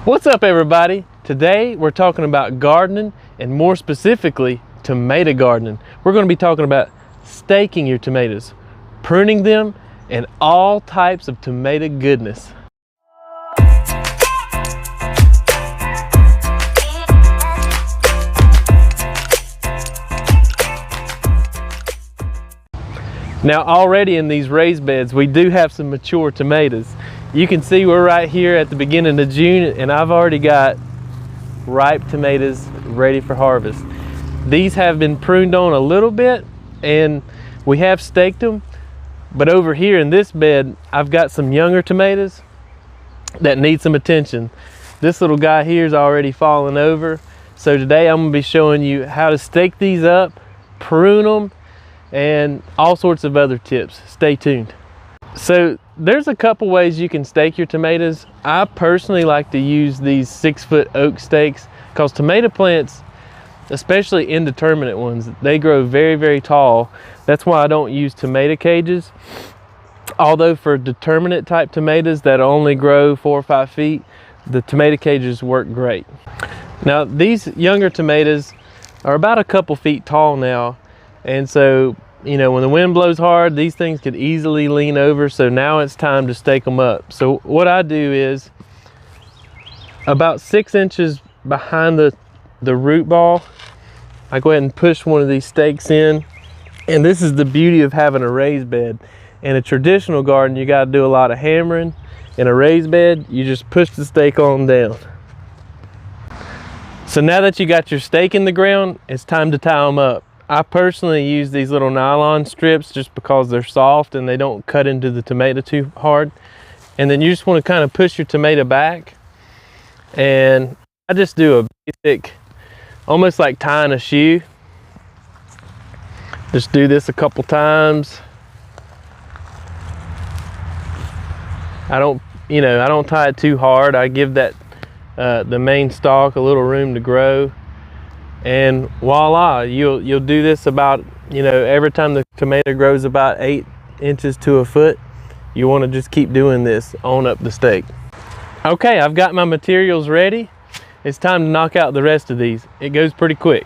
What's up, everybody? Today we're talking about gardening, and more specifically tomato gardening. We're going to be talking about staking your tomatoes, pruning them, and all types of tomato goodness. Now, already in these raised beds we do have some mature tomatoes. You can see we're right here at the beginning of June, and I've already got ripe tomatoes ready for harvest. These have been pruned on a little bit and we have staked them, but over here in this bed I've got some younger tomatoes that need some attention. This little guy here is already falling over, so today I'm going to be showing you how to stake these up, prune them, and all sorts of other tips. Stay tuned. So there's a couple ways you can stake your tomatoes. I personally like to use these 6-foot oak stakes because tomato plants, especially indeterminate ones, they grow very, very tall. That's why I don't use tomato cages. Although for determinate type tomatoes that only grow 4 or 5 feet, the tomato cages work great. Now these younger tomatoes are about a couple feet tall now, and so you know, when the wind blows hard, these things could easily lean over, so now it's time to stake them up. So what I do is, about 6 inches behind the root ball, I go ahead and push one of these stakes in. And this is the beauty of having a raised bed. In a traditional garden, you got to do a lot of hammering. In a raised bed, you just push the stake on down. So now that you got your stake in the ground, it's time to tie them up. I personally use these little nylon strips just because they're soft and they don't cut into the tomato too hard. And then you just want to kind of push your tomato back. And I just do a basic, almost like tying a shoe. Just do this a couple times. I don't tie it too hard. I give that the main stalk a little room to grow. And voila, you'll do this about, every time the tomato grows about 8 inches to a foot. You want to just keep doing this on up the stake. Okay, I've got my materials ready. It's time to knock out the rest of these. It goes pretty quick.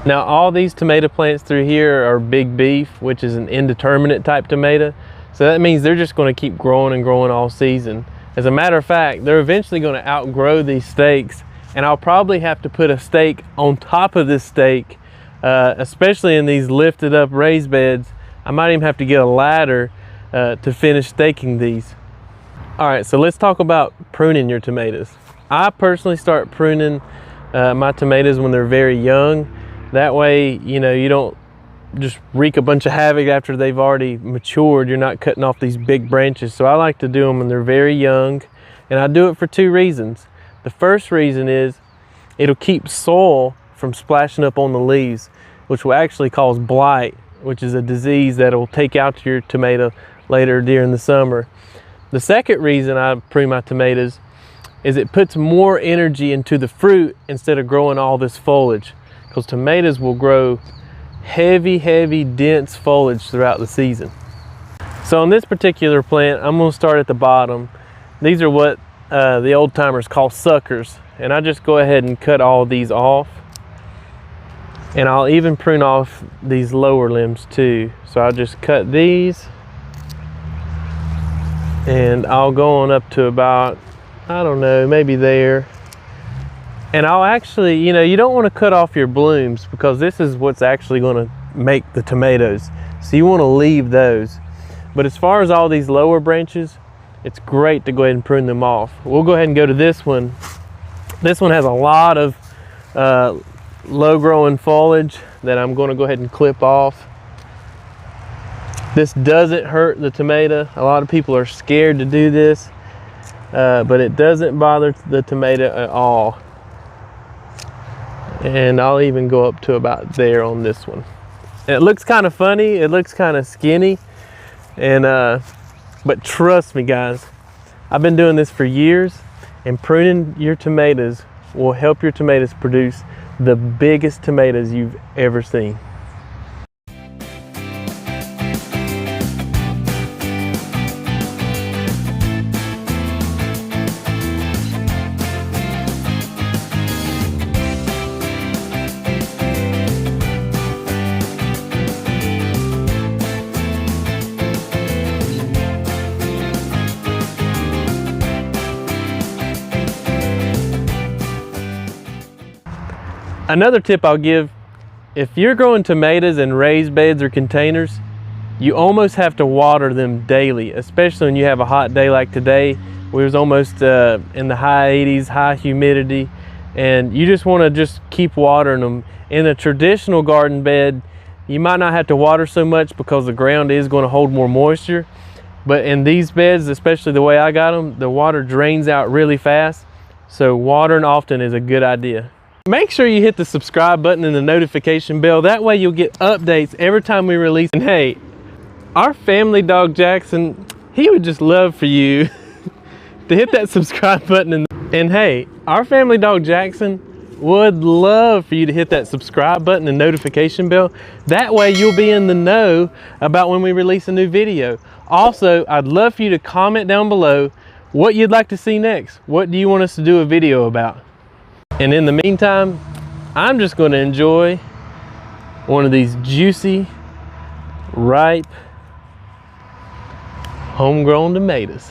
Now all these tomato plants through here are big beef, which is an indeterminate type tomato. So that means they're just going to keep growing and growing all season. As a matter of fact, they're eventually going to outgrow these stakes, and I'll probably have to put a stake on top of this stake, especially in these lifted up raised beds. I might even have to get a ladder to finish staking these. All right, so let's talk about pruning your tomatoes. I personally start pruning my tomatoes when they're very young. That way, you don't just wreak a bunch of havoc after they've already matured. You're not cutting off these big branches. So I like to do them when they're very young. And I do it for 2 reasons. The first reason is it'll keep soil from splashing up on the leaves, which will actually cause blight, which is a disease that will take out your tomato later during the summer. The second reason I prune my tomatoes is it puts more energy into the fruit instead of growing all this foliage. Because tomatoes will grow heavy, dense foliage throughout the season. So on this particular plant, I'm going to start at the bottom. These are what the old timers call suckers. And I just go ahead and cut all these off. And I'll even prune off these lower limbs too. So I'll just cut these. And I'll go on up to about, I don't know, maybe there. And I'll actually, you don't want to cut off your blooms because this is what's actually going to make the tomatoes. So you want to leave those. But as far as all these lower branches, it's great to go ahead and prune them off. We'll go ahead and go to this one. This one has a lot of low growing foliage that I'm going to go ahead and clip off. This doesn't hurt the tomato. A lot of people are scared to do this, but it doesn't bother the tomato at all. And I'll even go up to about there on this one. And it looks kind of funny, it looks kind of skinny, and but trust me guys, I've been doing this for years, and pruning your tomatoes will help your tomatoes produce the biggest tomatoes you've ever seen. Another tip I'll give, if you're growing tomatoes in raised beds or containers, you almost have to water them daily, especially when you have a hot day like today. We was almost in the high 80s, high humidity, and you just want to just keep watering them. In a traditional garden bed, you might not have to water so much because the ground is going to hold more moisture. But in these beds, especially the way I got them, the water drains out really fast. So watering often is a good idea. Make sure you hit the subscribe button and the notification bell. That way you'll get updates every time we release. And hey, our family dog Jackson, he would just love for you to hit that subscribe button. And hey, our family dog Jackson would love for you to hit that subscribe button and notification bell. That way you'll be in the know about when we release a new video. Also, I'd love for you to comment down below what you'd like to see next. What do you want us to do a video about? And in the meantime, I'm just going to enjoy one of these juicy, ripe, homegrown tomatoes.